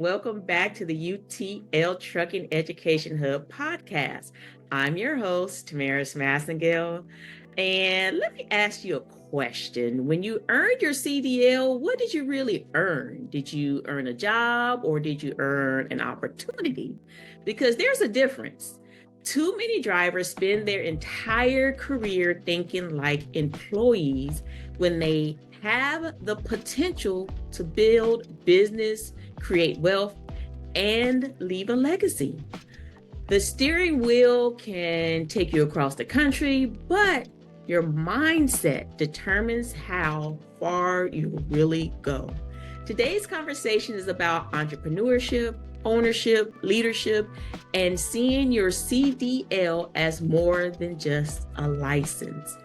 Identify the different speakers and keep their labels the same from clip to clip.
Speaker 1: Welcome back to the UTL Trucking Education Hub podcast. I'm your host, Tamaris Massengale. And let me ask you a question. When you earned your CDL, what did you really earn? Did you earn a job or did you earn an opportunity? Because there's a difference. Too many drivers spend their entire career thinking like employees when they have the potential to build business, create wealth, and leave a legacy. The steering wheel can take you across the country, but your mindset determines how far you really go. Today's conversation is about entrepreneurship, ownership, leadership, and seeing your CDL as more than just a license.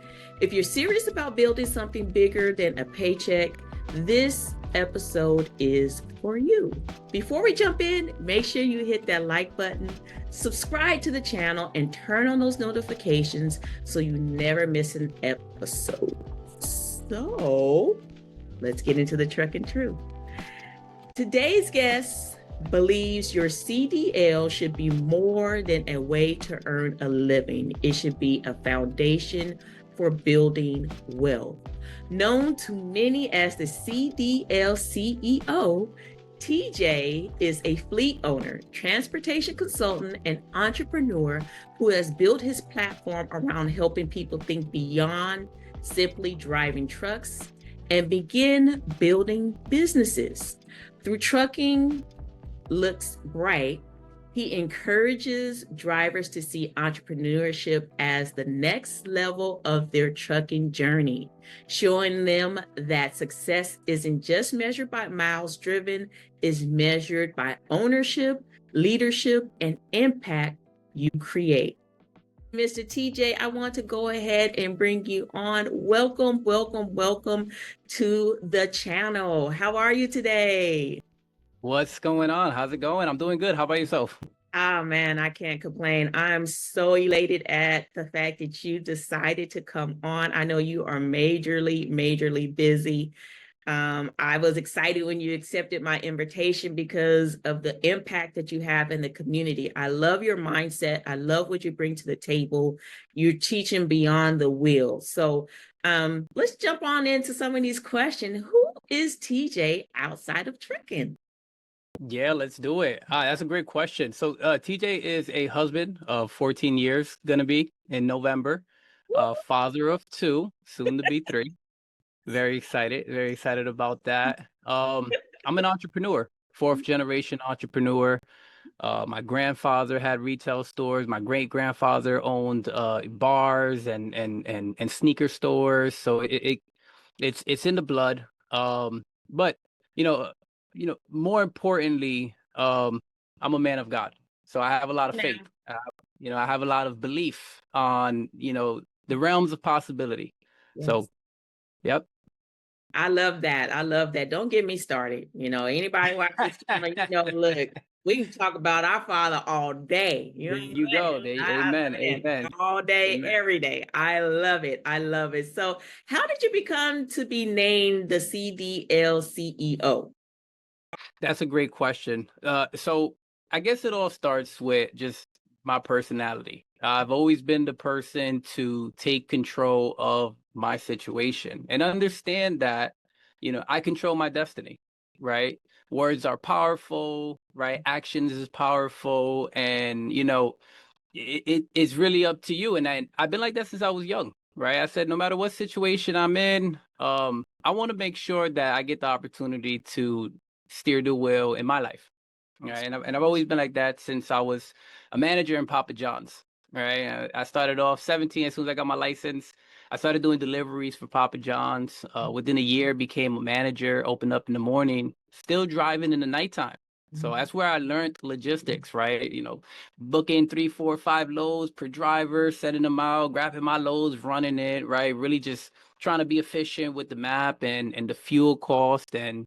Speaker 1: If you're serious about building something bigger than a paycheck, this episode is for you. Before we jump in, make sure you hit that like button, subscribe to the channel, and turn on those notifications so you never miss an episode. So let's get into the truck and truth. Today's guest believes your CDL should be more than a way to earn a living. It should be a foundation for building wealth. Known to many as the CDL CEO, TJ is a fleet owner, transportation consultant, and entrepreneur who has built his platform around helping people think beyond simply driving trucks and begin building businesses. Through Trucking Looks Bright, he encourages drivers to see entrepreneurship as the next level of their trucking journey, showing them that success isn't just measured by miles driven, is measured by ownership, leadership, and impact you create. Mr. TJ, I want to go ahead and bring you on. Welcome, welcome, welcome to the channel. How are you today?
Speaker 2: What's going on? How's it going? I'm doing good. How about yourself?
Speaker 1: Oh man, I can't complain. I'm so elated at the fact that you decided to come on. I know you are majorly busy. I was excited when you accepted my invitation because of the impact that you have in the community. I love your mindset. I love what you bring to the table. You're teaching beyond the wheel. So let's jump on into some of these questions. Who is TJ outside of trucking?
Speaker 2: Yeah, let's do it. That's a great question. So TJ is a husband of 14 years, gonna be in November, father of two, soon to be three. Very excited about that. I'm an entrepreneur, fourth generation entrepreneur. My grandfather had retail stores. My great grandfather owned bars and sneaker stores. So it's in the blood. But you know, more importantly, I'm a man of God. So I have a lot of faith. I have a lot of belief on, the realms of possibility.
Speaker 1: Yes.
Speaker 2: So, yep.
Speaker 1: I love that. I love that. Don't get me started. Anybody watch this channel, look, we can talk about our father all day.
Speaker 2: There you go. Amen. Amen.
Speaker 1: All day,
Speaker 2: Amen.
Speaker 1: every day. I love it. I love it. So, how did you become to be named the CDL CEO?
Speaker 2: That's a great question. So I guess it all starts with just my personality. I've always been the person to take control of my situation and understand that, I control my destiny, right? Words are powerful, right? Actions is powerful. And, it's really up to you. And I've been like that since I was young, right? I said, no matter what situation I'm in, I want to make sure that I get the opportunity to steer the wheel in my life. Right. And I've always been like that since I was a manager in Papa John's. Right. I started off 17 as soon as I got my license. I started doing deliveries for Papa John's. Within a year, became a manager, opened up in the morning, still driving in the nighttime. So that's where I learned logistics, right? Booking 3, 4, 5 loads per driver, sending them out, grabbing my loads, running it, right? Really just trying to be efficient with the map and the fuel cost and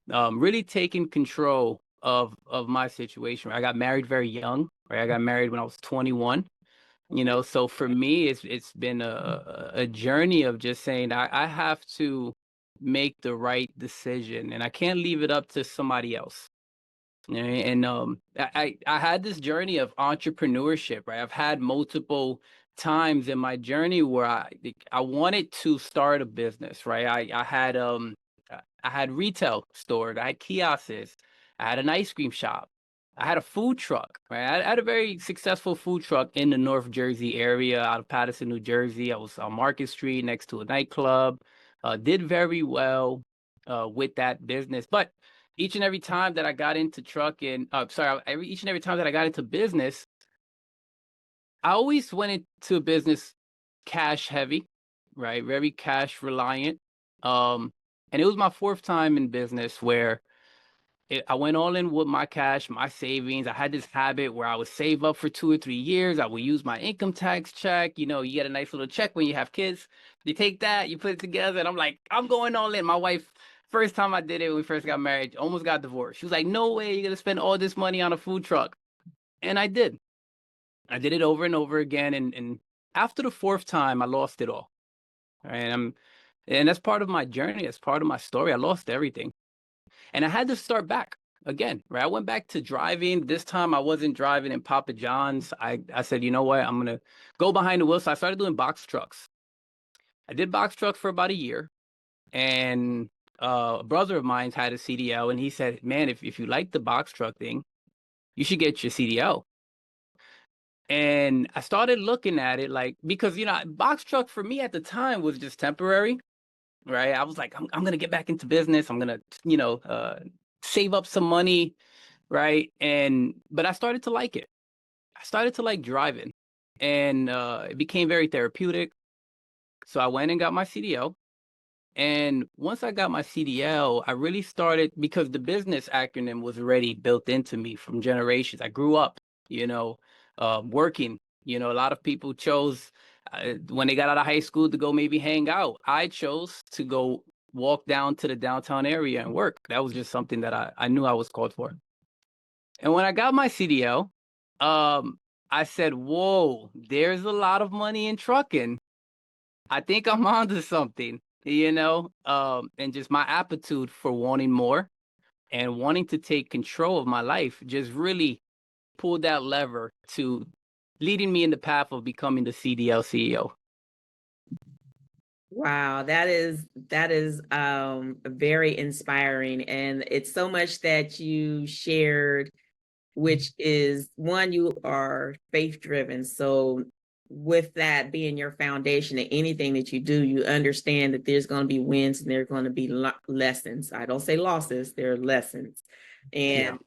Speaker 2: really taking control of my situation. I got married very young, right? I got married when I was 21. So for me, it's been a journey of just saying I have to make the right decision and I can't leave it up to somebody else. And I had this journey of entrepreneurship, right? I've had multiple times in my journey where I wanted to start a business, right? I had retail stores, I had kiosks, I had an ice cream shop, I had a food truck, right? I had a very successful food truck in the North Jersey area, out of Paterson, New Jersey. I was on Market Street next to a nightclub. Did very well with that business, but each and every time that I got into trucking, each and every time that I got into business, I always went into a business cash heavy, right? Very cash reliant. And it was my fourth time in business where I went all in with my cash, my savings. I had this habit where I would save up for 2 or 3 years. I would use my income tax check. You know, you get a nice little check when you have kids. You take that, you put it together, and I'm like, I'm going all in. My wife, first time I did it when we first got married, almost got divorced. She was like, no way, you're gonna spend all this money on a food truck. And I did. I did it over and over again. And after the fourth time, I lost it all. And that's part of my journey. That's part of my story. I lost everything. And I had to start back again, right? I went back to driving. This time I wasn't driving in Papa John's. I said, you know what? I'm going to go behind the wheel. So I started doing box trucks. I did box trucks for about a year. And a brother of mine had a CDL. And he said, man, if you like the box truck thing, you should get your CDL. And I started looking at it like, because, you know, box truck for me at the time was just temporary. Right. I was like, I'm going to get back into business. I'm going to, save up some money. Right. But I started to like it. I started to like driving, and it became very therapeutic. So I went and got my CDL. And once I got my CDL, I really started, because the business acronym was already built into me from generations. I grew up, you know, working. You know, a lot of people chose when they got out of high school to go maybe hang out. I chose to go walk down to the downtown area and work. That was just something that I knew I was called for. And when I got my CDL, I said, whoa, there's a lot of money in trucking. I think I'm onto something, and just my aptitude for wanting more and wanting to take control of my life just really pulled that lever to leading me in the path of becoming the CDL CEO.
Speaker 1: Wow, that is very inspiring, and it's so much that you shared, which is one, you are faith driven. So with that being your foundation in anything that you do, you understand that there's going to be wins and there's going to be lessons. I don't say losses, there are lessons. And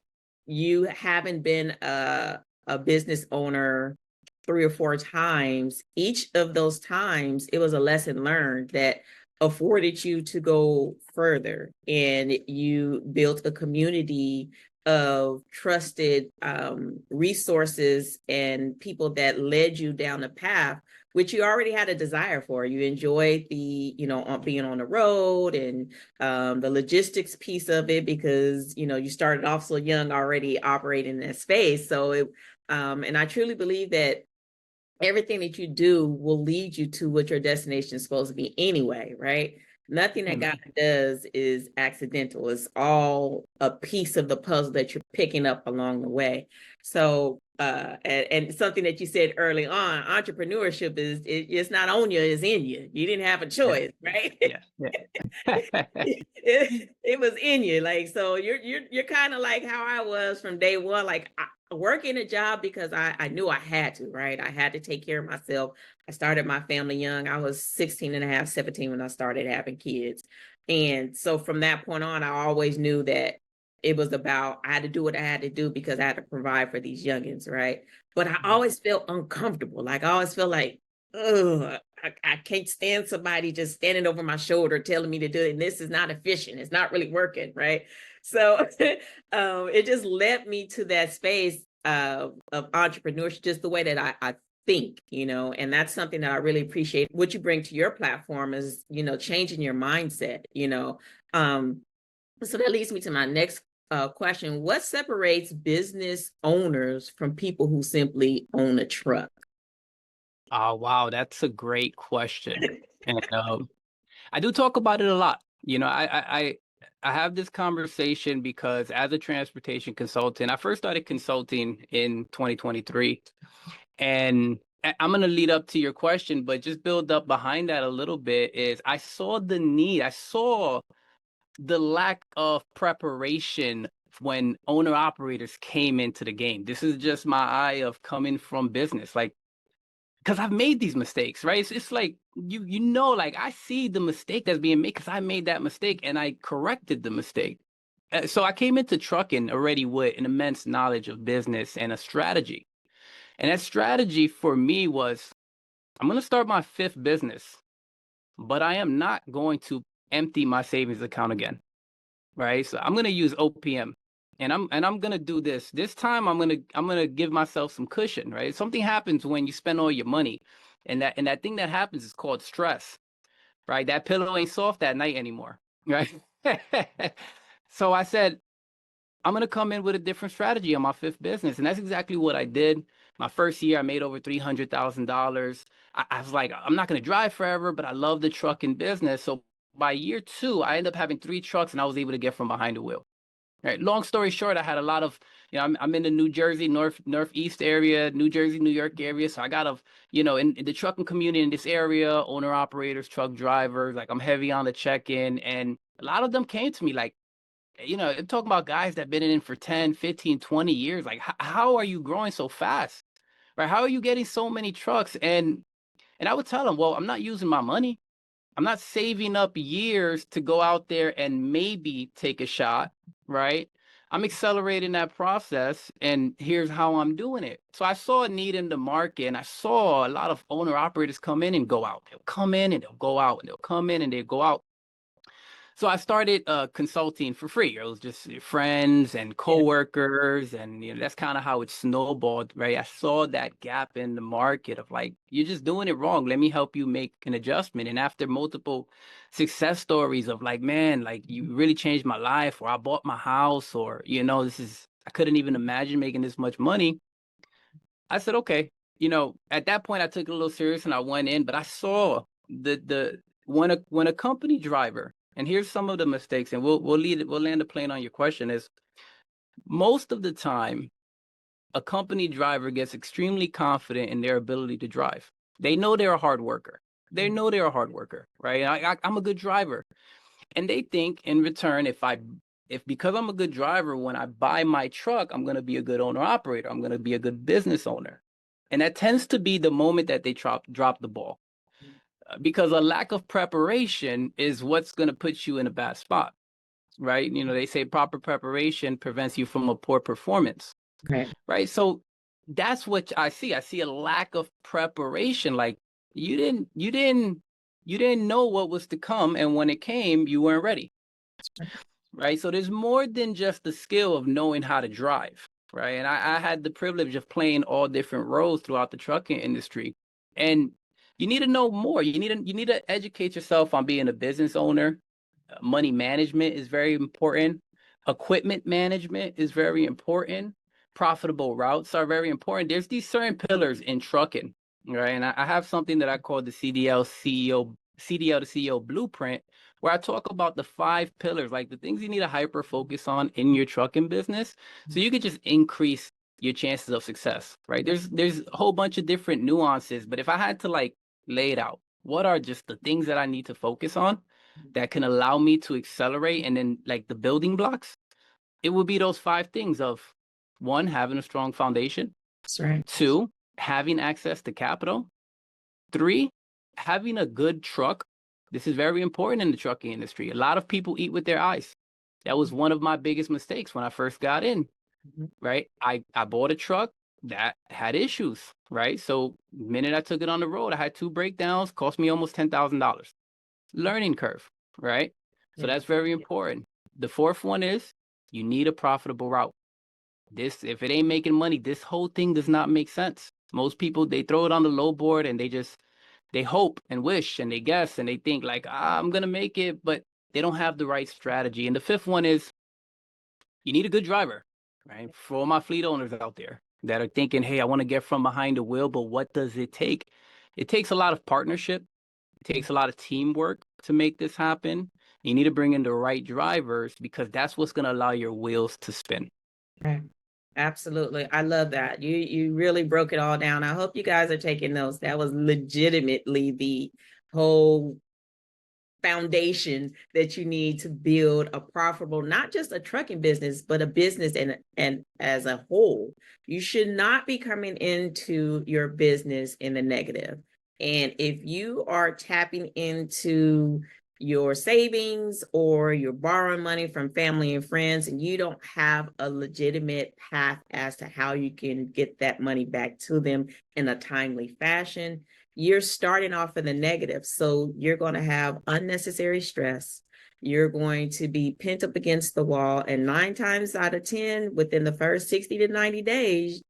Speaker 1: you haven't been a business owner 3 or 4 times. Each of those times, it was a lesson learned that afforded you to go further, and you built a community of trusted resources and people that led you down the path which you already had a desire for. You enjoyed the, being on the road and the logistics piece of it, because, you started off so young already operating in that space. So and I truly believe that everything that you do will lead you to what your destination is supposed to be anyway, right? Nothing that God does is accidental. It's all a piece of the puzzle that you're picking up along the way. So, and something that you said early on, entrepreneurship it's not on you, it's in you. You didn't have a choice, right?
Speaker 2: Yeah.
Speaker 1: It was in you. Like, so you're kind of like how I was from day one, like working a job because I knew I had to, right? I had to take care of myself. I started my family young. I was 16 and a half, 17 when I started having kids. And so from that point on, I always knew that it was about, I had to do what I had to do because I had to provide for these youngins, right? But I always felt uncomfortable. Like I always felt like, ugh, I can't stand somebody just standing over my shoulder telling me to do it. And this is not efficient. It's not really working, right? So it just led me to that space of entrepreneurship, just the way that I think, and that's something that I really appreciate. What you bring to your platform is, changing your mindset, so that leads me to my next question. What separates business owners from people who simply own a truck?
Speaker 2: Oh, wow, that's a great question. And I do talk about it a lot. I have this conversation because as a transportation consultant, I first started consulting in 2023. And I'm going to lead up to your question, but just build up behind that a little bit is I saw the need. I saw the lack of preparation when owner operators came into the game. This is just my eye of coming from business. Like, because I've made these mistakes, right? It's like like I see the mistake that's being made because I made that mistake and I corrected the mistake. So I came into trucking already with an immense knowledge of business and a strategy. And that strategy for me was I'm going to start my fifth business, but I am not going to empty my savings account again, right? So I'm going to use OPM. And I'm gonna do this. This time I'm gonna give myself some cushion, right? Something happens when you spend all your money, and that thing that happens is called stress, right? That pillow ain't soft that night anymore, right? So I said I'm gonna come in with a different strategy on my fifth business, and that's exactly what I did. My first year, I made over $300,000. I was like, I'm not gonna drive forever, but I love the trucking business. So by year two, I ended up having 3 trucks, and I was able to get from behind the wheel. Right. Long story short, I had a lot of, I'm in the New Jersey, Northeast area, New Jersey, New York area. So I got in the trucking community in this area, owner operators, truck drivers, like I'm heavy on the check-in. And a lot of them came to me like, I'm talking about guys that been in for 10, 15, 20 years. Like, how are you growing so fast? Right? How are you getting so many trucks? And I would tell them, well, I'm not using my money. I'm not saving up years to go out there and maybe take a shot, right? I'm accelerating that process, and here's how I'm doing it. So I saw a need in the market, and I saw a lot of owner operators come in and go out. They'll come in and they'll go out, and they'll come in and they'll go out. So I started consulting for free. It was just friends and
Speaker 1: Yeah.
Speaker 2: coworkers, and that's kind of how it snowballed, right? I saw that gap in the market of like, you're just doing it wrong. Let me help you make an adjustment. And after multiple success stories of like, man, like you really changed my life, or I bought my house, or I couldn't even imagine making this much money. I said, okay, at that point I took it a little serious and I went in, but I saw the when a company driver, and here's some of the mistakes, and we'll land the plane on your question is most of the time a company driver gets extremely confident in their ability to drive. They know they're a hard worker. They know they're a hard worker, right? I'm a good driver. And they think in return, if because I'm a good driver, when I buy my truck, I'm going to be a good owner operator. I'm going to be a good business owner. And that tends to be the moment that they drop the ball, because a lack of preparation is what's going to put you in a bad spot, right? They say proper preparation prevents you from a poor performance,
Speaker 1: Okay.
Speaker 2: right? So that's what I see. I see a lack of preparation. Like you didn't know what was to come, and when it came, you weren't ready. Right. So there's more than just the skill of knowing how to drive. Right. And I had the privilege of playing all different roles throughout the trucking industry. And you need to know more. You need to educate yourself on being a business owner. Money management is very important. Equipment management is very important. Profitable routes are very important. There's these certain pillars in trucking, right? And I have something that I call the CDL to CEO blueprint, where I talk about the 5 pillars, like the things you need to hyper focus on in your trucking business, so you could just increase your chances of success, right? There's a whole bunch of different nuances, but if I had to like lay it out, what are just the things that I need to focus on that can allow me to accelerate, and then like the building blocks, it would be those 5 things of: 1, having a strong foundation;
Speaker 1: That's right.
Speaker 2: 2, having access to capital; 3, having a good truck. This is very important in the trucking industry. A lot of people eat with their eyes. That was one of my biggest mistakes when I first got in, right? I bought a truck that had issues, right? So the minute I took it on the road, I had 2 breakdowns, cost me almost $10,000. Learning curve, right? So
Speaker 1: Yeah.
Speaker 2: that's very important. The 4th one is you need a profitable route. If it ain't making money, this whole thing does not make sense. Most people, they throw it on the low board and they hope and wish and they guess and they think like, I'm going to make it, but they don't have the right strategy. And the 5th one is you need a good driver, right? For all my fleet owners out there that are thinking, hey, I want to get from behind the wheel, but what does it take? It takes a lot of partnership. It takes a lot of teamwork to make this happen. You need to bring in the right drivers because that's what's going to allow your wheels to spin.
Speaker 1: Right. Absolutely. I love that. You really broke it all down. I hope you guys are taking notes. That was legitimately the whole foundation that you need to build a profitable, not just a trucking business, but a business and as a whole. You should not be coming into your business in the negative. And if you are tapping into your savings or you're borrowing money from family and friends and you don't have a legitimate path as to how you can get that money back to them in a timely fashion, you're starting off in the negative. So you're going to have unnecessary stress. You're going to be pent up against the wall. And 9 times out of 10, within the first 60 to 90 days,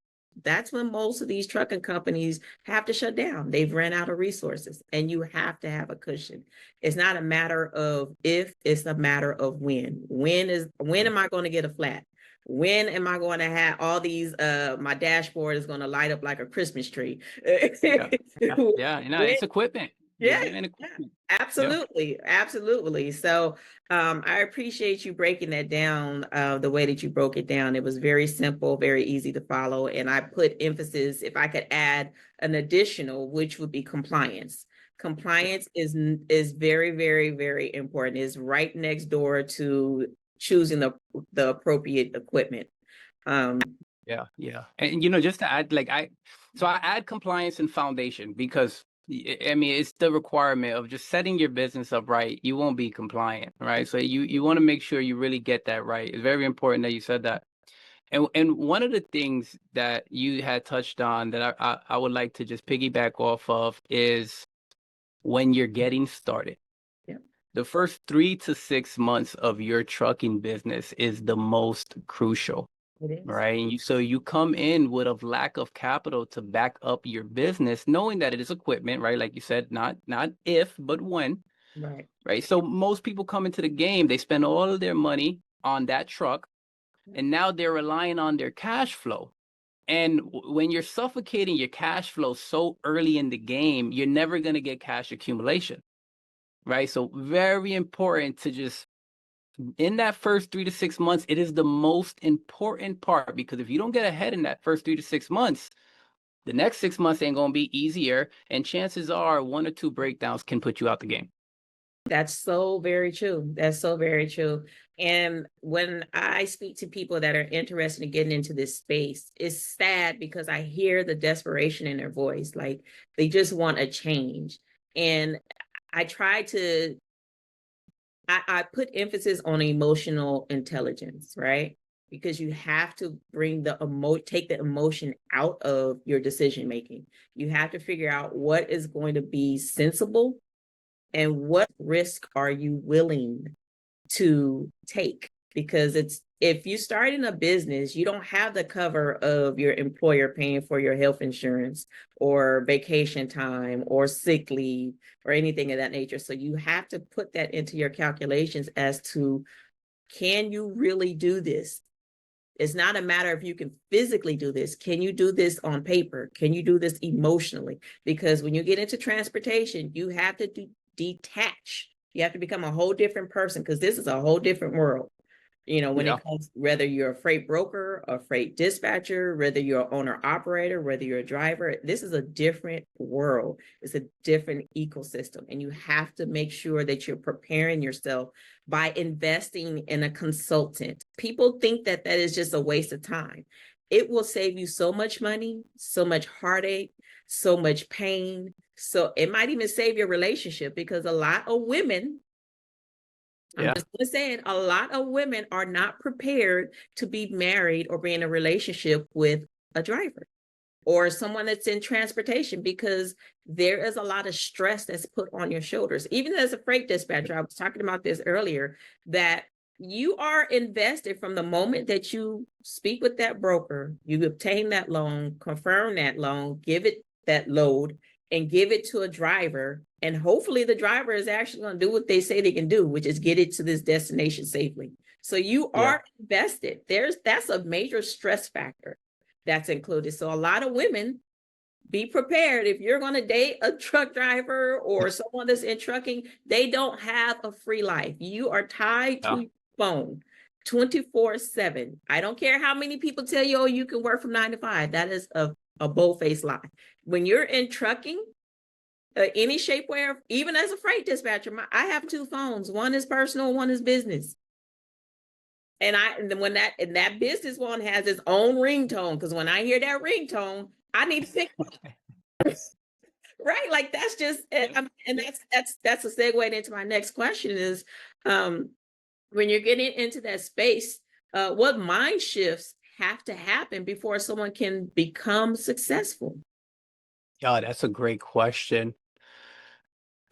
Speaker 1: that's when most of these trucking companies have to shut down. They've run out of resources and you have to have a cushion. It's not a matter of if, it's a matter of when. When am I going to get a flat? When am I going to have all these, my dashboard is going to light up like a Christmas tree.
Speaker 2: It's equipment.
Speaker 1: Yeah,
Speaker 2: Equipment.
Speaker 1: absolutely. Absolutely. So I appreciate you breaking that down the way that you broke it down. It was very simple, very easy to follow. And I put emphasis, if I could add an additional, which would be compliance. Compliance is very, very, very important. It's right next door to choosing the appropriate equipment.
Speaker 2: Yeah. And just to add, I add compliance and foundation because I mean it's the requirement of just setting your business up right. You won't be compliant, right? So you want to make sure you really get that right. It's very important that you said that. And one of the things that you had touched on that I would like to just piggyback off of is when you're getting started.
Speaker 1: Yeah.
Speaker 2: The first 3 to 6 months of your trucking business is the most crucial. Right. And so you come in with a lack of capital to back up your business, knowing that it is equipment, right? Like you said, not if, but when.
Speaker 1: Right.
Speaker 2: Right. So most people come into the game, they spend all of their money on that truck, and now they're relying on their cash flow. And when you're suffocating your cash flow so early in the game, you're never going to get cash accumulation. Right. So very important to just in that first 3 to 6 months, it is the most important part because if you don't get ahead in that first 3 to 6 months, the next 6 months ain't going to be easier. And chances are 1 or 2 breakdowns can put you out the game.
Speaker 1: That's so very true. That's so very true. And when I speak to people that are interested in getting into this space, it's sad because I hear the desperation in their voice. Like they just want a change. And I try to I put emphasis on emotional intelligence, right? Because you have to bring take the emotion out of your decision making. You have to figure out what is going to be sensible and what risk are you willing to take. Because if you start in a business, you don't have the cover of your employer paying for your health insurance or vacation time or sick leave or anything of that nature. So you have to put that into your calculations as to, can you really do this? It's not a matter of you can physically do this. Can you do this on paper? Can you do this emotionally? Because when you get into transportation, you have to detach. You have to become a whole different person because this is a whole different world. When it comes, whether you're a freight broker, a freight dispatcher, whether you're an owner operator, whether you're a driver, this is a different world. It's a different ecosystem. And you have to make sure that you're preparing yourself by investing in a consultant. People think that is just a waste of time. It will save you so much money, so much heartache, so much pain. So it might even save your relationship because a lot of women, I'm just going to say it, a lot of women are not prepared to be married or be in a relationship with a driver or someone that's in transportation because there is a lot of stress that's put on your shoulders. Even as a freight dispatcher, I was talking about this earlier, that you are invested from the moment that you speak with that broker, you obtain that loan, confirm that loan, give it that load, and give it to a driver. And hopefully the driver is actually going to do what they say they can do, which is get it to this destination safely. So you are invested. That's a major stress factor that's included. So a lot of women be prepared. If you're going to date a truck driver or someone that's in trucking, they don't have a free life. You are tied to your phone 24/7. I don't care how many people tell you, oh, you can work from 9 to 5. That is a bold-faced lie. When you're in trucking, any shape, where, even as a freight dispatcher, I have 2 phones. One is personal, one is business. And when that business one has its own ringtone, because when I hear that ringtone, I need to pick right. Like that's just, and that's a segue into my next question is, when you're getting into that space, what mind shifts have to happen before someone can become successful?
Speaker 2: Yeah, that's a great question.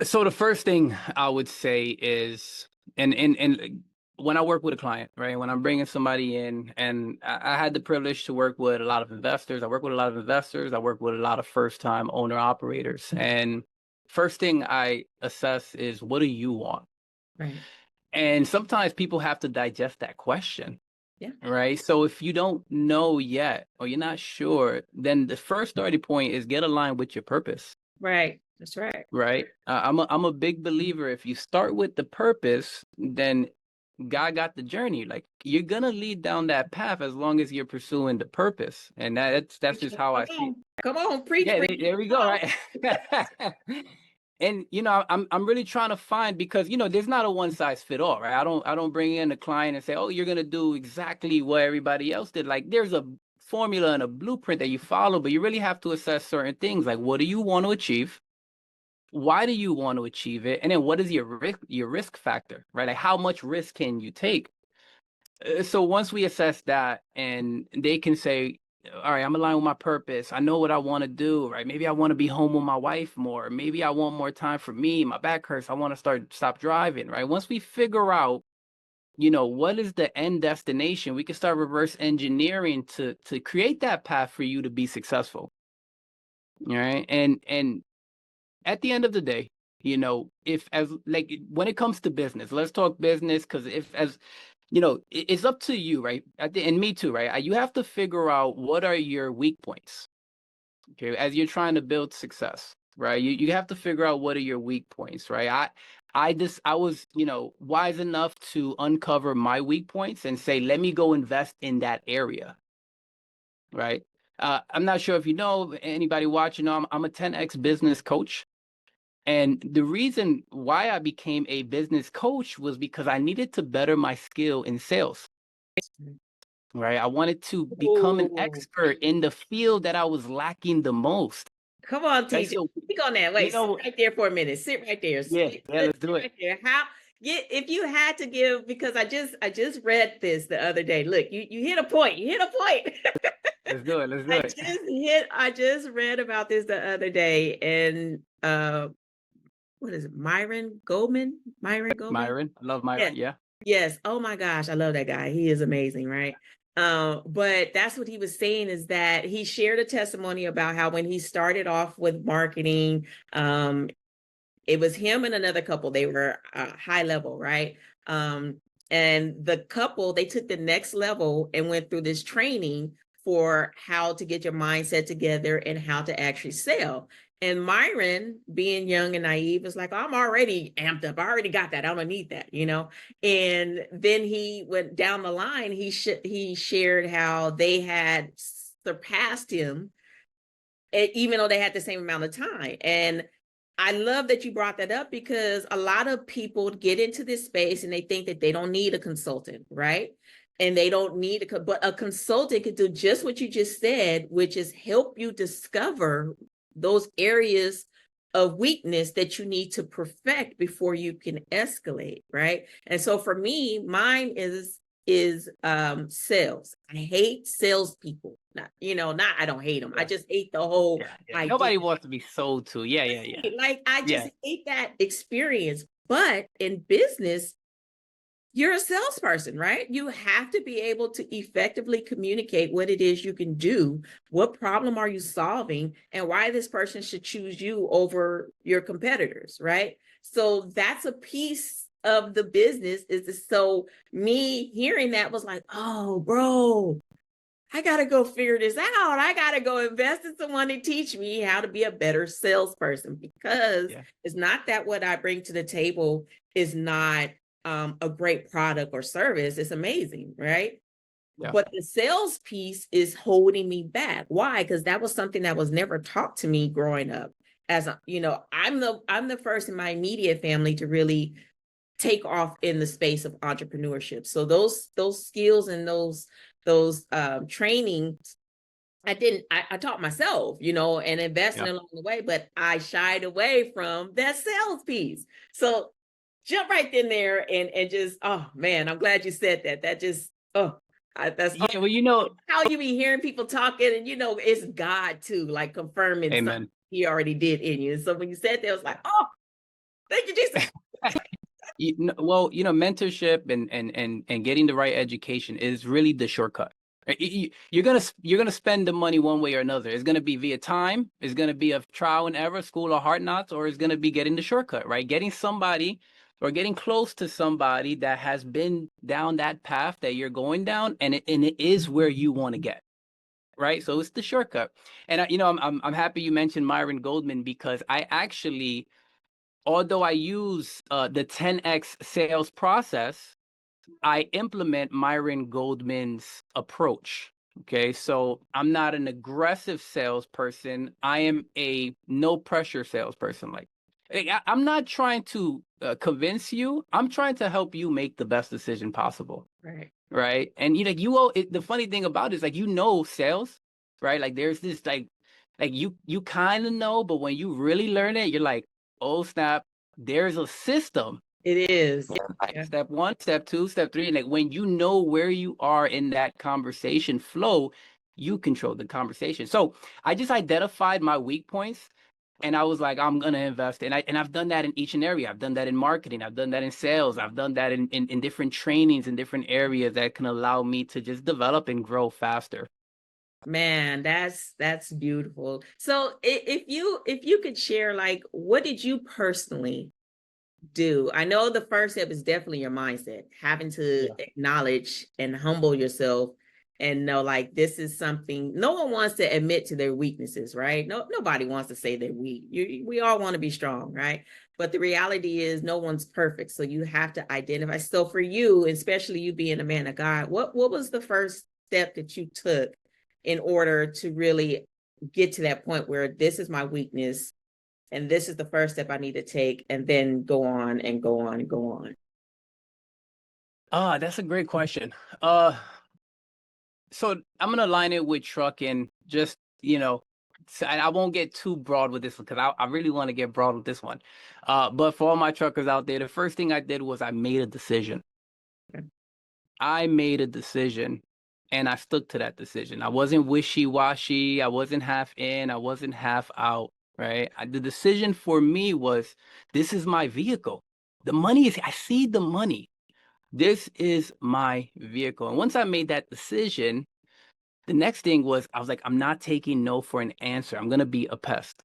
Speaker 2: So the first thing I would say is, and when I work with a client, right, when I'm bringing somebody in, and I had the privilege to work with a lot of investors. I work with a lot of investors. I work with a lot of first-time owner operators. And first thing I assess is, what do you want?
Speaker 1: Right.
Speaker 2: And sometimes people have to digest that question.
Speaker 1: Yeah.
Speaker 2: Right. So if you don't know yet, or you're not sure, then the first starting point is get aligned with your purpose.
Speaker 1: Right. That's right.
Speaker 2: Right. I'm a big believer. If you start with the purpose, then God got the journey. Like, you're gonna lead down that path as long as you're pursuing the purpose. And that's just how I see it.
Speaker 1: Come on, preach.
Speaker 2: Yeah, there we go. Right. And I'm really trying to find, because there's not a one size fit all, right? I don't bring in a client and say, oh, you're gonna do exactly what everybody else did. Like, there's a formula and a blueprint that you follow, but you really have to assess certain things, like, what do you want to achieve? Why do you want to achieve it? And then what is your risk factor, right? Like, how much risk can you take? So once we assess that, and they can say, all right, I'm aligned with my purpose. I know what I want to do, right? Maybe I want to be home with my wife more. Maybe I want more time for me. My back hurts. I want to stop driving, right? Once we figure out, what is the end destination, we can start reverse engineering to create that path for you to be successful. All right. And at the end of the day, if, as like, when it comes to business, let's talk business, because it's up to you, right? And me too, right? You have to figure out what are your weak points, okay, as you're trying to build success, right? You have to figure out what are your weak points, right? I was, wise enough to uncover my weak points and say, let me go invest in that area, right? I'm not sure if anybody watching, I'm a 10X business coach. And the reason why I became a business coach was because I needed to better my skill in sales, right? I wanted to become an expert in the field that I was lacking the most.
Speaker 1: Come on,
Speaker 2: Right?
Speaker 1: TJ.
Speaker 2: So,
Speaker 1: Speak on that. Wait, sit right there for a minute. Sit right there.
Speaker 2: yeah, let's do it.
Speaker 1: Right there. If you had to give, because I just read this the other day. Look, you hit a point. You hit a point.
Speaker 2: Let's do it. Let's do it.
Speaker 1: I just read about this the other day, and what is it? Myron Goldman?
Speaker 2: Myron. I love Myron. Yeah.
Speaker 1: Yes. Oh my gosh, I love that guy. He is amazing, right? But that's what he was saying, is that he shared a testimony about how when he started off with marketing, it was him and another couple. They were high level, right? And the couple, they took the next level and went through this training for how to get your mindset together and how to actually sell. And Myron, being young and naive, is like, I'm already amped up. I already got that. I don't need that, And then he went down the line. He shared how they had surpassed him, even though they had the same amount of time. And I love that you brought that up, because a lot of people get into this space and they think that they don't need a consultant, right? And they don't need but a consultant could do just what you just said, which is help you discover those areas of weakness that you need to perfect before you can escalate, right? And so for me, mine is sales. I hate salespeople. Not I don't hate them. I just hate the whole idea.
Speaker 2: Nobody wants to be sold to. Yeah.
Speaker 1: Like, I just hate that experience. But in business, you're a salesperson, right? You have to be able to effectively communicate what it is you can do, what problem are you solving, and why this person should choose you over your competitors, right? So that's a piece of the business. So me hearing that was like, oh, bro, I got to go figure this out. I got to go invest in someone to teach me how to be a better salesperson, because it's not that what I bring to the table is not a great product or service. It's amazing, right?
Speaker 2: Yeah.
Speaker 1: But the sales piece is holding me back. Why? Because that was something that was never taught to me growing up. As a, I'm the first in my immediate family to really take off in the space of entrepreneurship. So those skills and those trainings, I taught myself, and invested along the way, but I shied away from that sales piece. So jump right in there and just, oh man, I'm glad you said that. That just, that's
Speaker 2: well,
Speaker 1: how you be hearing people talking, and it's God too, like confirming something he already did in you. So when you said that, I was like, oh, thank you, Jesus.
Speaker 2: Mentorship and getting the right education is really the shortcut. You're gonna spend the money one way or another. It's gonna be via time. It's gonna be a trial and error, school of hard knocks, or it's gonna be getting the shortcut, right? Getting somebody or getting close to somebody that has been down that path that you're going down, and it is where you want to get, right? So it's the shortcut. And I'm happy you mentioned Myron Goldman, because I actually, although I use the 10x sales process, I implement Myron Goldman's approach. Okay, so I'm not an aggressive salesperson. I am a no pressure salesperson. Like, I'm not trying to convince you. I'm trying to help you make the best decision possible.
Speaker 1: Right.
Speaker 2: Right. And the funny thing about it is, like, sales, right? Like, there's this like you kind of know, but when you really learn it, you're like, oh snap, there's a system.
Speaker 1: It is.
Speaker 2: Yeah. Step 1, step 2, step 3. And like, when you know where you are in that conversation flow, you control the conversation. So I just identified my weak points, and I was like, I'm gonna invest. And I've done that in each and area. I've done that in marketing, I've done that in sales, I've done that in different trainings in different areas that can allow me to just develop and grow faster.
Speaker 1: Man, that's beautiful. So if you could share, like, what did you personally do? I know the first step is definitely your mindset, having to acknowledge and humble yourself and know, like, this is something no one wants to admit to their weaknesses, right? Nobody wants to say they're weak. We all want to be strong, right? But the reality is no one's perfect. So you have to identify. So for you, especially you being a man of God, what was the first step that you took in order to really get to that point where this is my weakness and this is the first step I need to take, and then go on and go on and go on?
Speaker 2: That's a great question. So I'm gonna line it with trucking, just, so, and I won't get too broad with this one, because I really want to get broad with this one. But for all my truckers out there, the first thing I did was I made a decision.
Speaker 1: Okay.
Speaker 2: I made a decision, and I stuck to that decision. I wasn't wishy-washy. I wasn't half in. I wasn't half out, right? The decision for me was, this is my vehicle. I see the money. This is my vehicle. And once I made that decision, the next thing was, I was like, I'm not taking no for an answer. I'm going to be a pest.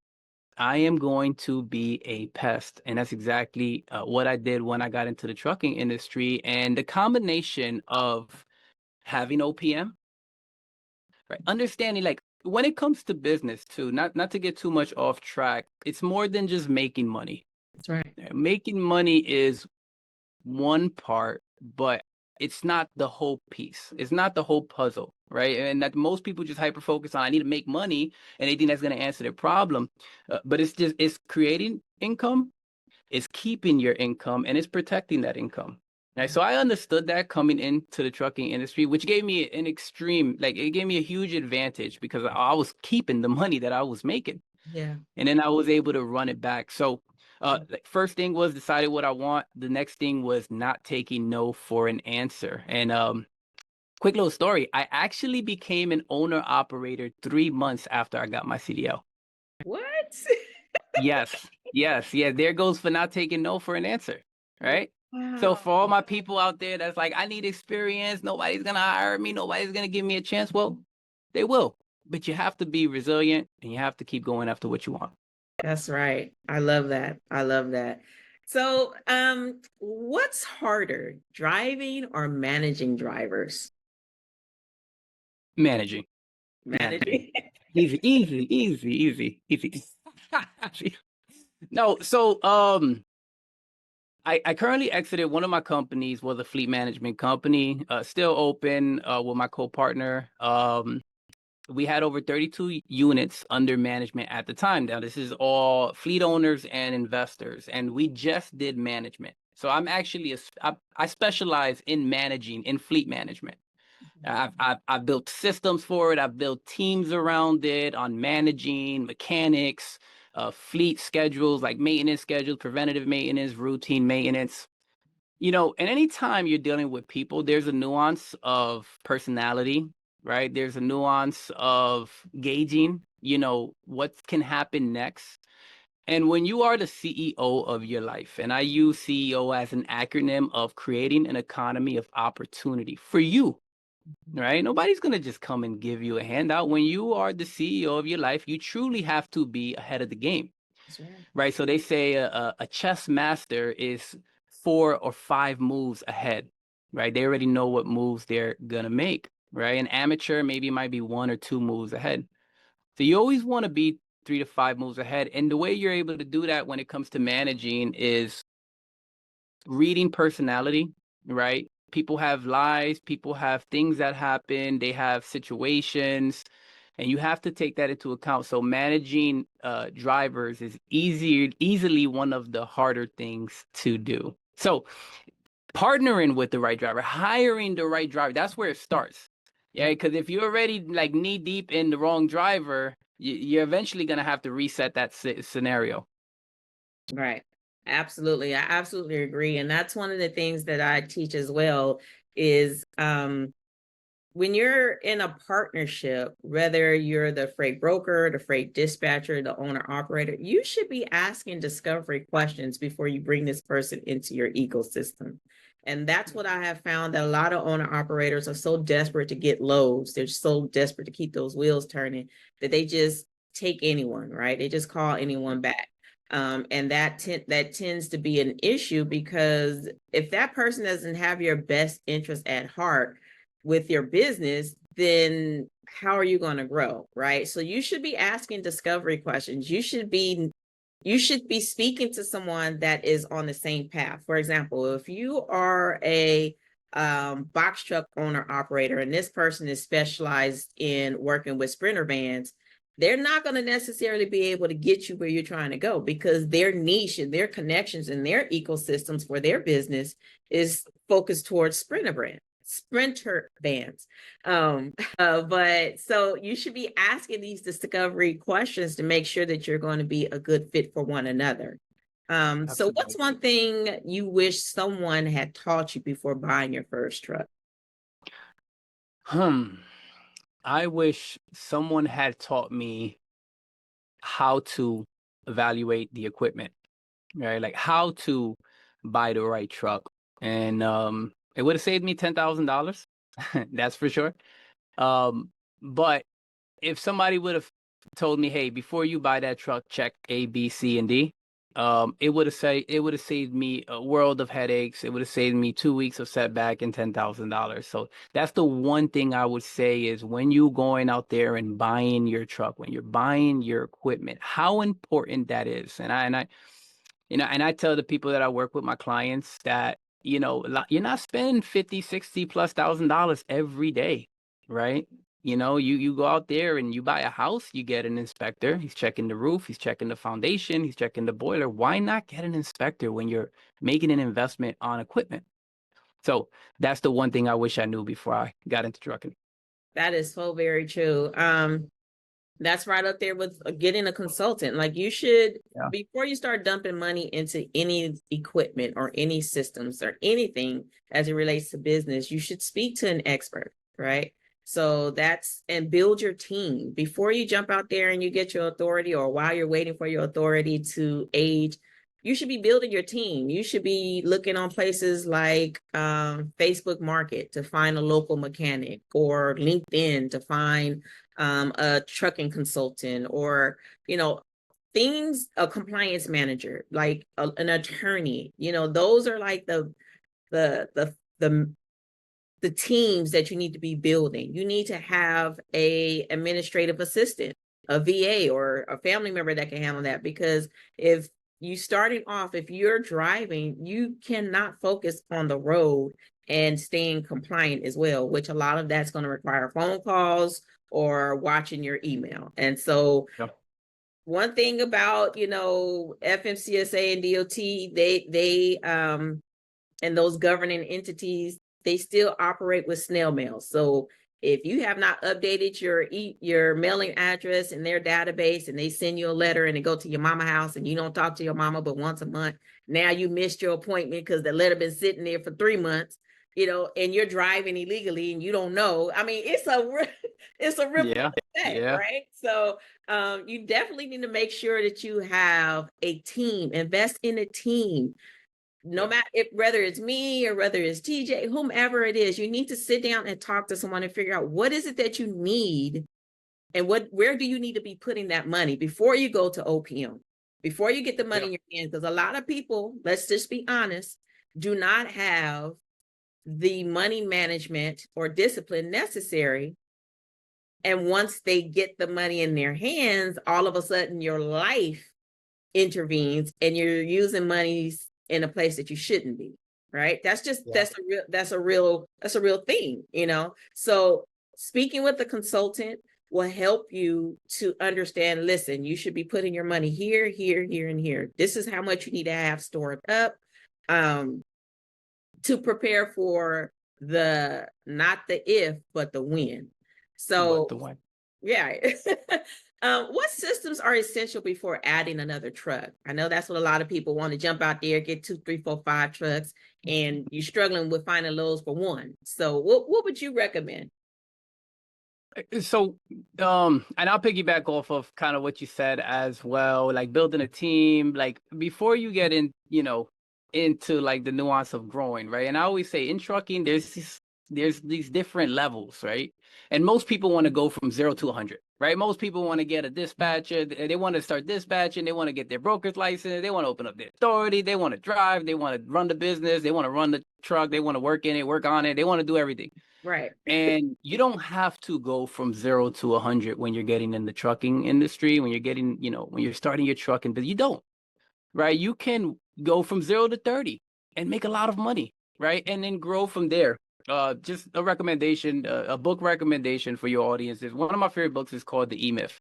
Speaker 2: I am going to be a pest. And that's exactly what I did when I got into the trucking industry. And the combination of having OPM, right? Understanding, like, when it comes to business too, not to get too much off track, it's more than just making money.
Speaker 1: That's right.
Speaker 2: Making money is one part, but it's not the whole piece. It's not the whole puzzle, right? And that most people just hyper focus on, I need to make money, and they think that's going to answer their problem. But it's creating income, it's keeping your income, and it's protecting that income. Right. So I understood that coming into the trucking industry, which gave me an extreme, like, it gave me a huge advantage, because I was keeping the money that I was making.
Speaker 1: Yeah.
Speaker 2: And then I was able to run it back. So first thing was decided what I want. The next thing was not taking no for an answer. And quick little story, I actually became an owner operator 3 months after I got my CDL.
Speaker 1: What?
Speaker 2: Yes. Yeah. There goes for not taking no for an answer. Right. So
Speaker 1: Wow.
Speaker 2: for all my people out there that's like, I need experience, nobody's gonna hire me, nobody's gonna give me a chance. Well, they will. But you have to be resilient, and you have to keep going after what you want.
Speaker 1: That's right. I love that. I love that. So, what's harder, driving or managing drivers?
Speaker 2: Managing.
Speaker 1: Managing.
Speaker 2: Easy, easy, easy, easy, easy. No, so I currently exited one of my companies, was a fleet management company, still open with my co-partner. We had over 32 units under management at the time. Now, this is all fleet owners and investors, and we just did management. So I'm actually I specialize in managing in fleet management. I've built systems for it. I've built teams around it on managing mechanics, fleet schedules, like maintenance schedules, preventative maintenance, routine maintenance. And anytime you're dealing with people, there's a nuance of personality, right? There's a nuance of gauging, what can happen next. And when you are the CEO of your life, and I use CEO as an acronym of creating an economy of opportunity for you, right? Nobody's going to just come and give you a handout. When you are the CEO of your life, you truly have to be ahead of the game,
Speaker 1: That's right.
Speaker 2: right? So they say a chess master is 4 or 5 moves ahead, right? They already know what moves they're going to make, right? An amateur maybe might be 1 or 2 moves ahead. So you always want to be 3 to 5 moves ahead. And the way you're able to do that when it comes to managing is reading personality, right? People have lies, people have things that happen, they have situations, and you have to take that into account. So managing drivers is easily one of the harder things to do. So partnering with the right driver, hiring the right driver, that's where it starts. Yeah, because if you're already like knee deep in the wrong driver, you're eventually going to have to reset that scenario.
Speaker 1: Right. Absolutely. I absolutely agree. And that's one of the things that I teach as well is when you're in a partnership, whether you're the freight broker, the freight dispatcher, the owner operator, you should be asking discovery questions before you bring this person into your ecosystem. And that's what I have found, that a lot of owner operators are so desperate to get loads. They're so desperate to keep those wheels turning that they just take anyone, right? They just call anyone back. And that tends to be an issue, because if that person doesn't have your best interest at heart with your business, then how are you going to grow, right? So you should be asking discovery questions. You should be speaking to someone that is on the same path. For example, if you are a box truck owner operator and this person is specialized in working with sprinter vans, they're not going to necessarily be able to get you where you're trying to go, because their niche and their connections and their ecosystems for their business is focused towards sprinter vans. But so you should be asking these discovery questions to make sure that you're going to be a good fit for one another. So what's one thing you wish someone had taught you before buying your first truck?
Speaker 2: I wish someone had taught me how to evaluate the equipment, right? Like how to buy the right truck. And it would have saved me $10,000. That's for sure. But if somebody would have told me, hey, before you buy that truck, check A, B, C, and D, it would have saved me a world of headaches. It would have saved me 2 weeks of setback and $10,000. So that's the one thing I would say is, when you going out there and buying your truck, when you're buying your equipment, how important that is. And I tell the people that I work with, my clients, that you're not spending 50, 60 plus $1,000 every day, right? You go out there and you buy a house, you get an inspector. He's checking the roof, he's checking the foundation, he's checking the boiler. Why not get an inspector when you're making an investment on equipment? So that's the one thing I wish I knew before I got into trucking.
Speaker 1: That is so very true. That's right up there with getting a consultant. Like, you should,
Speaker 2: Yeah.
Speaker 1: before you start dumping money into any equipment or any systems or anything as it relates to business, you should speak to an expert, right? So and build your team before you jump out there and you get your authority, or while you're waiting for your authority to age. You should be building your team. You should be looking on places like Facebook Market to find a local mechanic, or LinkedIn to find a trucking consultant, or things, a compliance manager, like an attorney. Those are like the the teams that you need to be building. You need to have a administrative assistant, a VA, or a family member that can handle that. Because if you starting off, if you're driving, you cannot focus on the road and staying compliant as well, which a lot of that's going to require phone calls or watching your email. And so one thing about, FMCSA and DOT, they and those governing entities, they still operate with snail mail. So if you have not updated your mailing address in their database, and they send you a letter and it go to your mama house, and you don't talk to your mama but once a month, now you missed your appointment because the letter been sitting there for 3 months, and you're driving illegally and you don't know. I mean, it's a ripple effect, right? So you definitely need to make sure that you have a team. Invest in a team. No matter whether it's me or whether it's TJ, whomever it is, you need to sit down and talk to someone and figure out what is it that you need, and where do you need to be putting that money before you go to OPM, before you get the money in your hands. Because a lot of people, let's just be honest, do not have the money management or discipline necessary. And once they get the money in their hands, all of a sudden your life intervenes and you're using monies in a place that you shouldn't be, right? That's a real thing, So speaking with the consultant will help you to understand, listen, you should be putting your money here, here, here, and here. This is how much you need to have stored up to prepare for not the if, but the when. So yeah. What systems are essential before adding another truck? I know that's what a lot of people want to jump out there, get 2, 3, 4, 5 trucks, and you're struggling with finding loads for one. So what would you recommend?
Speaker 2: So, and I'll piggyback off of kind of what you said as well, like building a team, like before you get in, into like the nuance of growing, right? And I always say in trucking, there's these different levels, right? And most people want to go from 0 to 100, right? Most people want to get a dispatcher. They want to start dispatching. They want to get their broker's license. They want to open up their authority. They want to drive. They want to run the business. They want to run the truck. They want to work in it, work on it. They want to do everything.
Speaker 1: Right.
Speaker 2: And you don't have to go from 0 to 100 when you're getting in the trucking industry, when you're getting, when you're starting your trucking, but you don't, right? You can go from 0 to 30 and make a lot of money, right? And then grow from there. Just a recommendation, a book recommendation for your audience is one of my favorite books is called The E-Myth.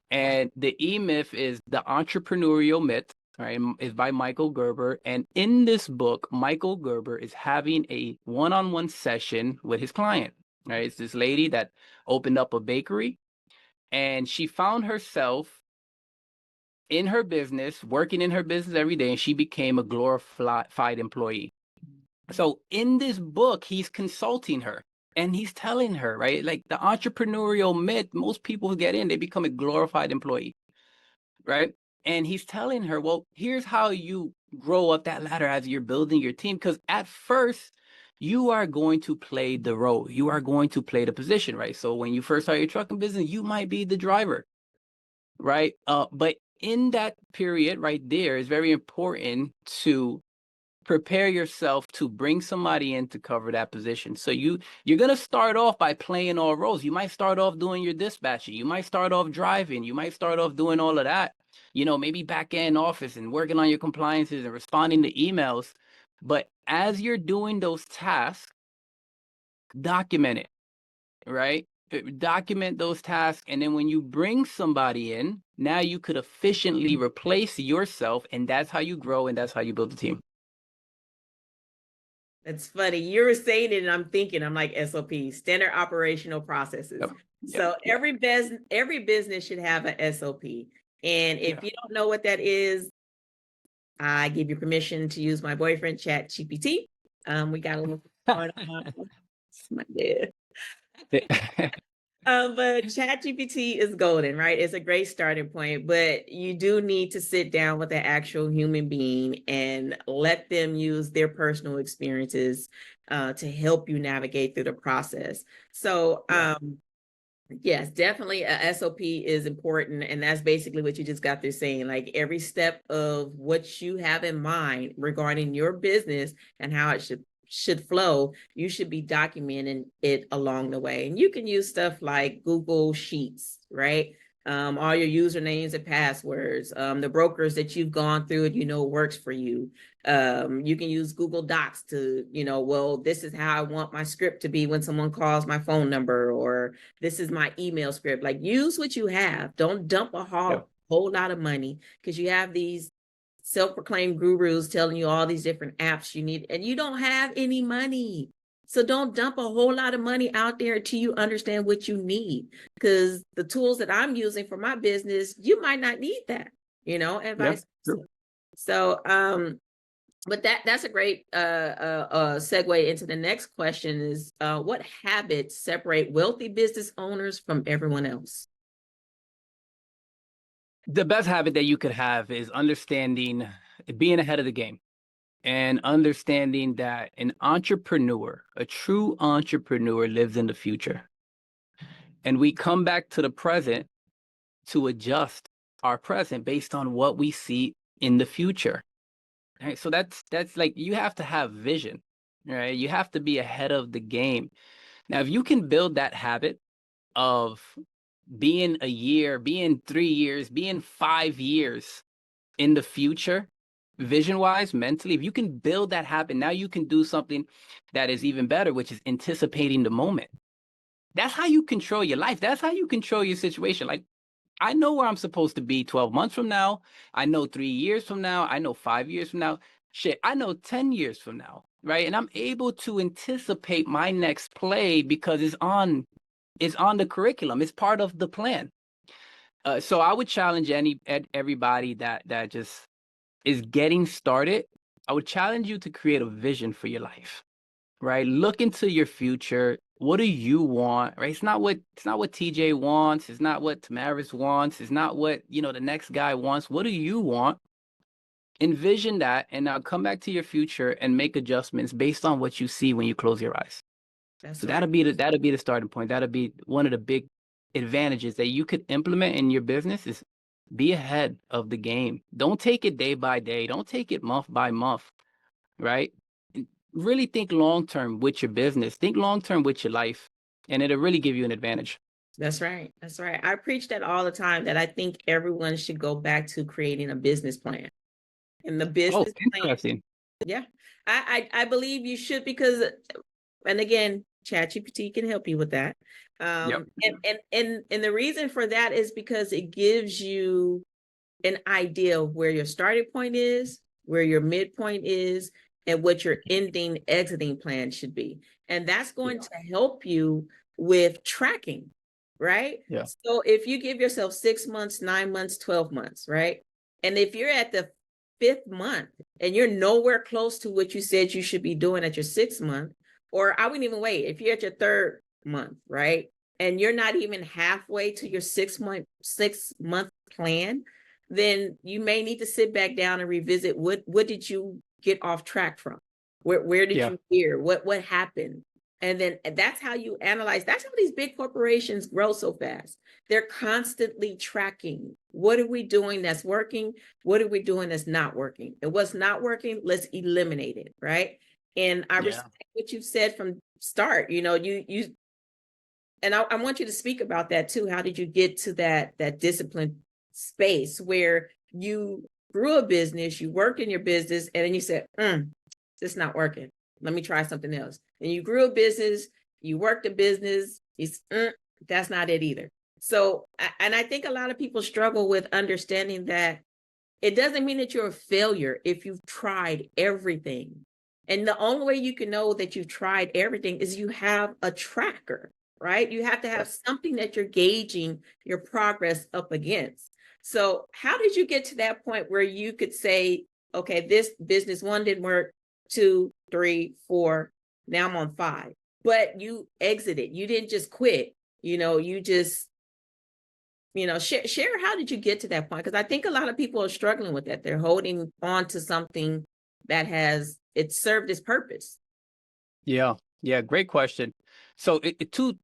Speaker 2: And the E-Myth is the entrepreneurial myth, right? Is by Michael Gerber. And in this book, Michael Gerber is having a one-on-one session with his client, right? It's this lady that opened up a bakery, and she found herself in her business, working in her business every day, and she became a glorified employee. So in this book, he's consulting her and he's telling her, right? Like the entrepreneurial myth, most people get in, they become a glorified employee, right? And he's telling her, well, here's how you grow up that ladder as you're building your team. Because at first, you are going to play the role. You are going to play the position, right? So when you first start your trucking business, you might be the driver, right? But in that period right there, it's very important to prepare yourself to bring somebody in to cover that position. So you're going to start off by playing all roles. You might start off doing your dispatching. You might start off driving. You might start off doing all of that, maybe back end office and working on your compliances and responding to emails. But as you're doing those tasks, document it, right? Document those tasks. And then when you bring somebody in, now you could efficiently replace yourself. And that's how you grow. And that's how you build a team.
Speaker 1: It's funny. You were saying it and I'm like SOPs, standard operational processes. So every business should have an SOP. And if you don't know what that is, I give you permission to use my boyfriend, ChatGPT. We got a little going on. My dad. But ChatGPT is golden, right? It's a great starting point, but you do need to sit down with an actual human being and let them use their personal experiences to help you navigate through the process. So, yes, definitely a SOP is important. And that's basically what you just got through saying, like every step of what you have in mind regarding your business and how it should flow, you should be documenting it along the way. And you can use stuff like Google Sheets, right? All your usernames and passwords, the brokers that you've gone through and works for you. You can use Google Docs to, well, this is how I want my script to be when someone calls my phone number, or this is my email script. Like, use what you have. Don't dump a whole lot of money, because you have these self-proclaimed gurus telling you all these different apps you need, and you don't have any money. So don't dump a whole lot of money out there until you understand what you need, because the tools that I'm using for my business, you might not need that, and vice versa. So, but that's a great segue into the next question is, what habits separate wealthy business owners from everyone else?
Speaker 2: The best habit that you could have is understanding, being ahead of the game, and understanding that an entrepreneur, a true entrepreneur, lives in the future. And we come back to the present to adjust our present based on what we see in the future. Right? So that's like, you have to have vision, right? You have to be ahead of the game. Now, if you can build that habit of being a year, being 3 years, being 5 years in the future, vision-wise, mentally, if you can build that habit, now you can do something that is even better, which is anticipating the moment. That's how you control your life. That's how you control your situation. Like, I know where I'm supposed to be 12 months from now. I know 3 years from now. I know 5 years from now. Shit, I know 10 years from now, right? And I'm able to anticipate my next play because it's on the curriculum. It's part of the plan. So I would challenge everybody that just is getting started. I would challenge you to create a vision for your life, right? Look into your future. What do you want, right? It's not what TJ wants. It's not what Tamaris wants. It's not what, the next guy wants. What do you want? Envision that, and now come back to your future and make adjustments based on what you see when you close your eyes. So that'll be the starting point. That'll be one of the big advantages that you could implement in your business, is be ahead of the game. Don't take it day by day. Don't take it month by month, right? Really think long-term with your business. Think long-term with your life, and it'll really give you an advantage.
Speaker 1: That's right. That's right. I preach that all the time, that I think everyone should go back to creating a business plan. And the business
Speaker 2: interesting.
Speaker 1: Plan, yeah, I believe you should, because, and again, ChatGPT can help you with that. And the reason for that is because it gives you an idea of where your starting point is, where your midpoint is, and what your exiting plan should be. And that's going to help you with tracking, right?
Speaker 2: Yeah.
Speaker 1: So if you give yourself 6 months, 9 months, 12 months, right? And if you're at the 5th month and you're nowhere close to what you said you should be doing at your 6th month, or I wouldn't even wait, if you're at your 3rd month, right? And you're not even halfway to your 6-month plan, then you may need to sit back down and revisit what did you get off track from? Where did you hear? What happened? And then that's how you analyze. That's how these big corporations grow so fast. They're constantly tracking. What are we doing that's working? What are we doing that's not working? And what's not working, let's eliminate it, right? And I respect what you said from start. You and I want you to speak about that too. How did you get to that disciplined space where you grew a business, you worked in your business, and then you said, this is not working. Let me try something else. And you grew a business, you worked a business, that's not it either. So, and I think a lot of people struggle with understanding that it doesn't mean that you're a failure if you've tried everything. And the only way you can know that you've tried everything is you have a tracker, right? You have to have something that you're gauging your progress up against. So how did you get to that point where you could say, okay, this business 1 didn't work, 2, 3, 4, now I'm on 5, but you exited, you didn't just quit, you just, share how did you get to that point? Because I think a lot of people are struggling with that. They're holding on to something that it served its purpose.
Speaker 2: Yeah. Great question. So two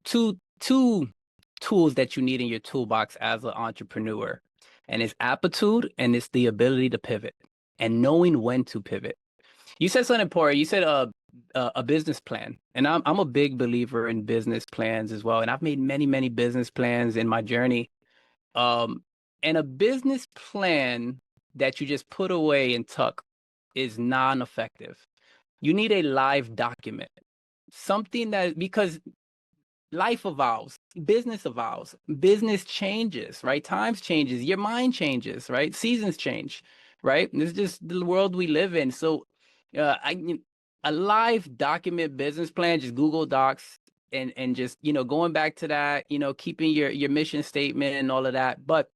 Speaker 2: tools that you need in your toolbox as an entrepreneur, and it's aptitude and it's the ability to pivot and knowing when to pivot. You said something important. You said a business plan, and I'm a big believer in business plans as well. And I've made many business plans in my journey. Um, and a business plan that you just put away and tuck is non-effective. You need a live document, something that, because life evolves, business changes, right? Times changes, your mind changes, right? Seasons change, right? And it's just the world we live in. So a live document business plan, just Google Docs, and just, going back to that, keeping your mission statement and all of that. But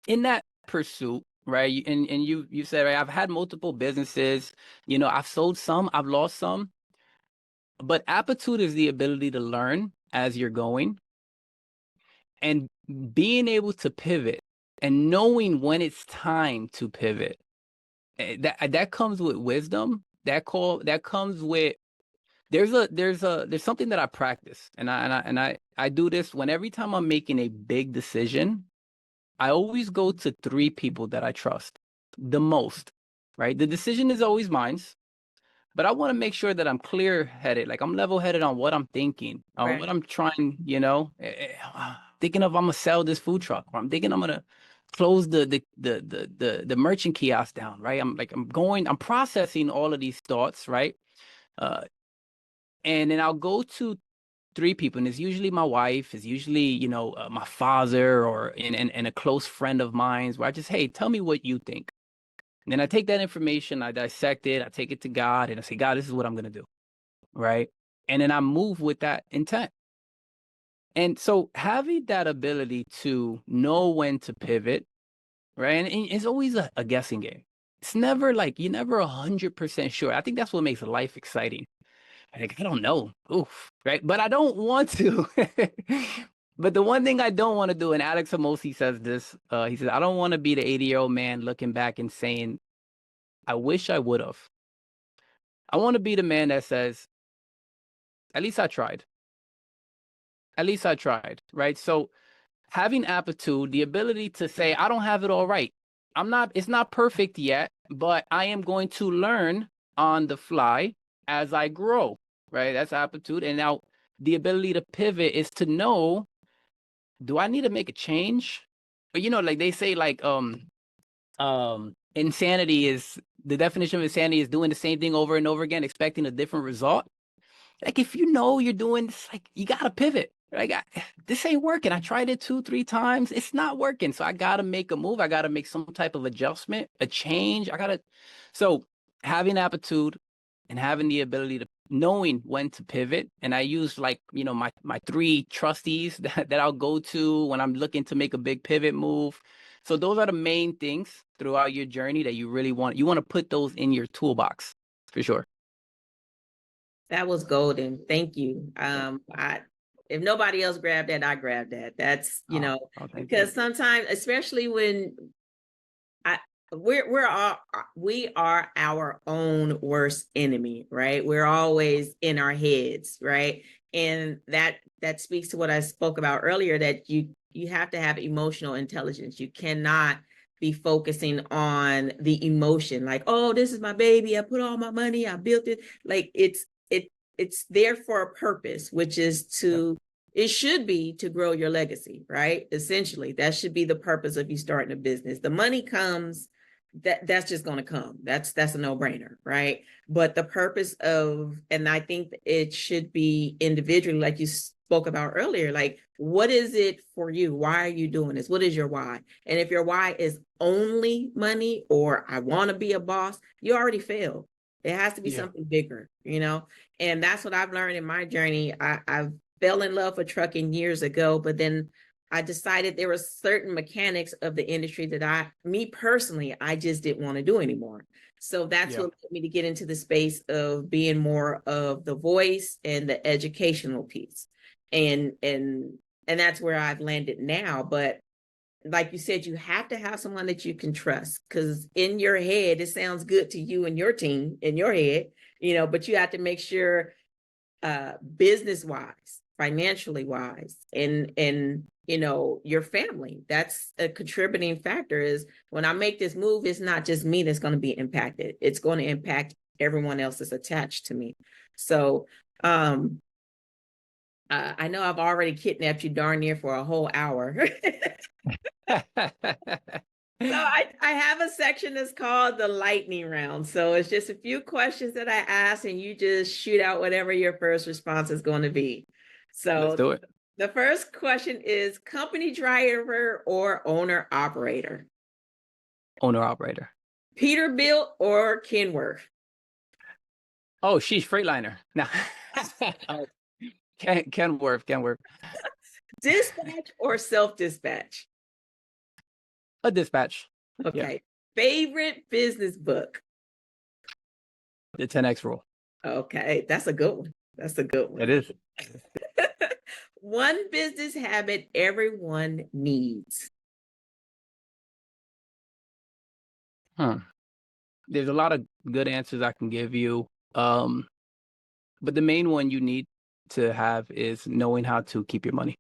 Speaker 2: in that pursuit, right? And you said, right, I've had multiple businesses, I've sold some, I've lost some, but aptitude is the ability to learn as you're going, and being able to pivot and knowing when it's time to pivot. That comes with wisdom. That comes with, there's something that I practice, and I do this when every time I'm making a big decision. I always go to 3 people that I trust the most, right? The decision is always mine, but I want to make sure that I'm clear-headed, like I'm level-headed on what I'm thinking, on
Speaker 1: Right.
Speaker 2: what I'm trying, thinking of, I'm gonna sell this food truck, or I'm thinking I'm gonna close the merchant kiosk down, right? I'm processing all of these thoughts, right? Uh, and then I'll go to 3 people, and it's usually my wife, it's usually, my father, or and a close friend of mine, where I just, hey, tell me what you think. And then I take that information, I dissect it, I take it to God, and I say, God, this is what I'm going to do. Right. And then I move with that intent. And so having that ability to know when to pivot, right? And it's always a guessing game. It's never like, you're never 100% sure. I think that's what makes life exciting. Like, I don't know. Oof. Right. But I don't want to. But the one thing I don't want to do, and Alex Hamosi says this, he says, I don't want to be the 80-year-old man looking back and saying, I wish I would have. I want to be the man that says, at least I tried. At least I tried. Right. So having aptitude, the ability to say, I don't have it all right. It's not perfect yet, but I am going to learn on the fly as I grow. Right. That's aptitude. And now the ability to pivot is to know, do I need to make a change? But like they say, like insanity is, the definition of insanity is doing the same thing over and over again, expecting a different result. Like, if you're doing this, like, you gotta pivot. Like, this ain't working. I tried it 2-3 times. It's not working. So I gotta make a move. I gotta make some type of adjustment, a change. So having aptitude and having the ability to knowing when to pivot. And I use, like, my 3 trustees that I'll go to when I'm looking to make a big pivot move. So those are the main things throughout your journey that you want to put those in your toolbox for sure.
Speaker 1: That was golden. Thank you.
Speaker 2: Yeah.
Speaker 1: If nobody else grabbed that, I grabbed that. That's,
Speaker 2: Thank you.
Speaker 1: because sometimes, especially when we are our own worst enemy, right? We're always in our heads, right? And that speaks to what I spoke about earlier, that you have to have emotional intelligence. You cannot be focusing on the emotion, like, oh, this is my baby, I put all my money, I built it. Like, it's there for a purpose, which is it should be to grow your legacy, right? Essentially, that should be the purpose of you starting a business. The money comes, that's just going to come. That's a no-brainer, right? But the purpose and I think it should be individually, like you spoke about earlier, like, what is it for you? Why are you doing this? What is your why? And if your why is only money, or I want to be a boss, you already failed. It has to be something bigger, and that's what I've learned in my journey. I fell in love with trucking years ago, but then I decided there were certain mechanics of the industry that me personally, I just didn't want to do anymore. So that's what led me to get into the space of being more of the voice and the educational piece. And that's where I've landed now. But like you said, you have to have someone that you can trust, because in your head, it sounds good to you and your team in your head, but you have to make sure business wise, financially wise, and your family, that's a contributing factor. Is when I make this move, it's not just me that's going to be impacted. It's going to impact everyone else is attached to me. So I know I've already kidnapped you darn near for a whole hour. So I have a section that's called the lightning round. So it's just a few questions that I ask, and you just shoot out whatever your first response is going to be.
Speaker 2: Let's
Speaker 1: So
Speaker 2: do it.
Speaker 1: the first question is company driver or owner operator?
Speaker 2: Owner operator.
Speaker 1: Peterbilt or Kenworth?
Speaker 2: Oh, sheesh, Freightliner. No. Kenworth.
Speaker 1: Dispatch or self-dispatch?
Speaker 2: A dispatch.
Speaker 1: Okay.
Speaker 2: Yeah.
Speaker 1: Favorite business book?
Speaker 2: The 10X rule.
Speaker 1: Okay, that's a good one. That's a good one.
Speaker 2: It is.
Speaker 1: One business habit everyone needs.
Speaker 2: There's a lot of good answers I can give you. But the main one you need to have is knowing how to keep your money.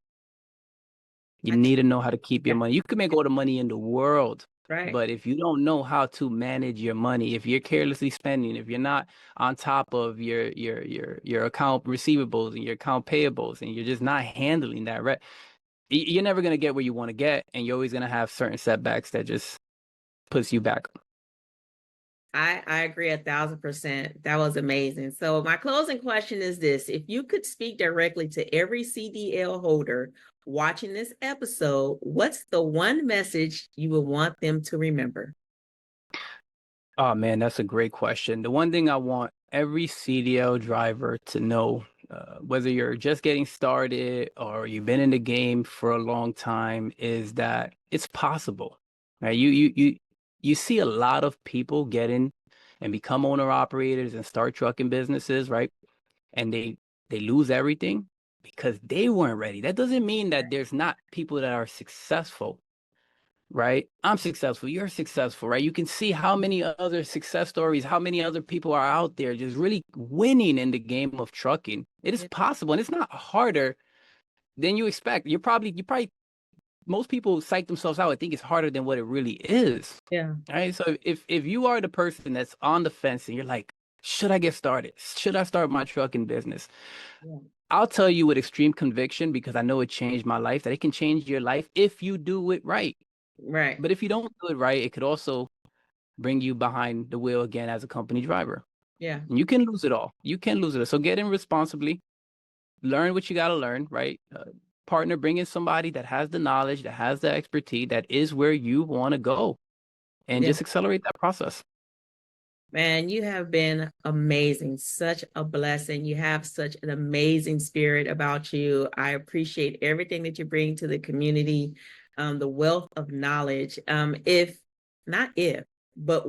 Speaker 2: You need to know how to keep your money. You can make all the money in the world,
Speaker 1: Right.
Speaker 2: but if you don't know how to manage your money, if you're carelessly spending, if you're not on top of your account receivables and your account payables, and you're just not handling that right, you're never gonna get where you want to get, and you're always gonna have certain setbacks that just puts you back.
Speaker 1: I agree 1,000%. That was amazing. So my closing question is this: if you could speak directly to every CDL holder watching this episode, what's the one message you would want them to remember?
Speaker 2: Oh man, that's a great question. The one thing I want every CDL driver to know, whether you're just getting started or you've been in the game for a long time, is that it's possible. Right? You see a lot of people get in and become owner operators and start trucking businesses, right? And they lose everything because they weren't ready. That doesn't mean that there's not people that are successful. Right? I'm successful. You're successful, right? You can see how many other success stories, how many other people are out there just really winning in the game of trucking. It is possible, and it's not harder than you expect. You probably, most people psych themselves out. I think it's harder than what it really is.
Speaker 1: Yeah.
Speaker 2: Right? So if you are the person that's on the fence and you're like, should I get started? Should I start my trucking business?
Speaker 1: Yeah.
Speaker 2: I'll tell you with extreme conviction, because I know it changed my life, that it can change your life if you do it right.
Speaker 1: Right.
Speaker 2: But if you don't do it right, it could also bring you behind the wheel again as a company driver.
Speaker 1: Yeah.
Speaker 2: And you can lose it all. You can lose it all. So get in responsibly, learn what you got to learn, right? Partner, bring in somebody that has the knowledge, that has the expertise, that is where you want to go, and just accelerate that process.
Speaker 1: Man, you have been amazing. Such a blessing. You have such an amazing spirit about you. I appreciate everything that you bring to the community, the wealth of knowledge. But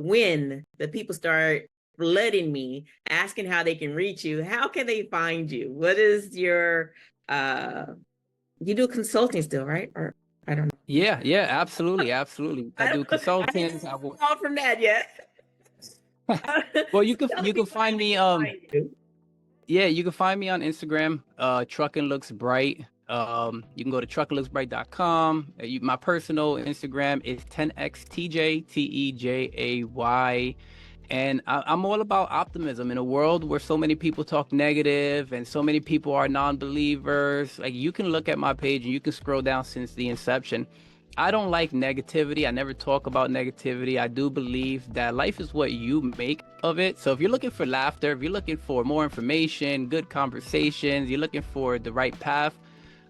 Speaker 1: when the people start flooding me, asking how they can reach you, how can they find you? What is your, you do consulting still, right? Or I don't know.
Speaker 2: Yeah, absolutely. I do consulting.
Speaker 1: I haven't called from that yet.
Speaker 2: Well, you can find me you can find me on Instagram, Truckin' Looks Bright. You can go to truckinlooksbright.com. My personal Instagram is 10xtjtejay. And I'm all about optimism in a world where so many people talk negative and so many people are non-believers. Like, you can look at my page and you can scroll down since the inception. I don't like negativity. I never talk about negativity. I do believe that life is what you make of it. So if you're looking for laughter, if you're looking for more information, good conversations, you're looking for the right path,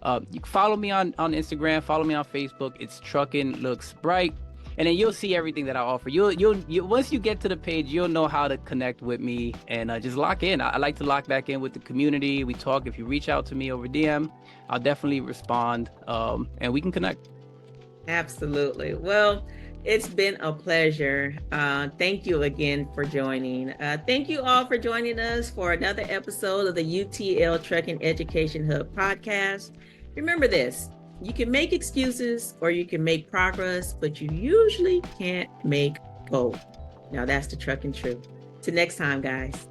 Speaker 2: you can follow me on Instagram, follow me on Facebook. It's Truckin' Looks Bright. And then you'll see everything that I offer. You'll once you get to the page, you'll know how to connect with me and just lock in. I like to lock back in with the community. We talk. If you reach out to me over DM, I'll definitely respond, and we can connect.
Speaker 1: Absolutely. Well, it's been a pleasure. Thank you again for joining. Thank you all for joining us for another episode of the UTL Trucking Education Hub podcast. Remember this: you can make excuses or you can make progress, but you usually can't make both. Now that's the trucking truth. Till next time, guys.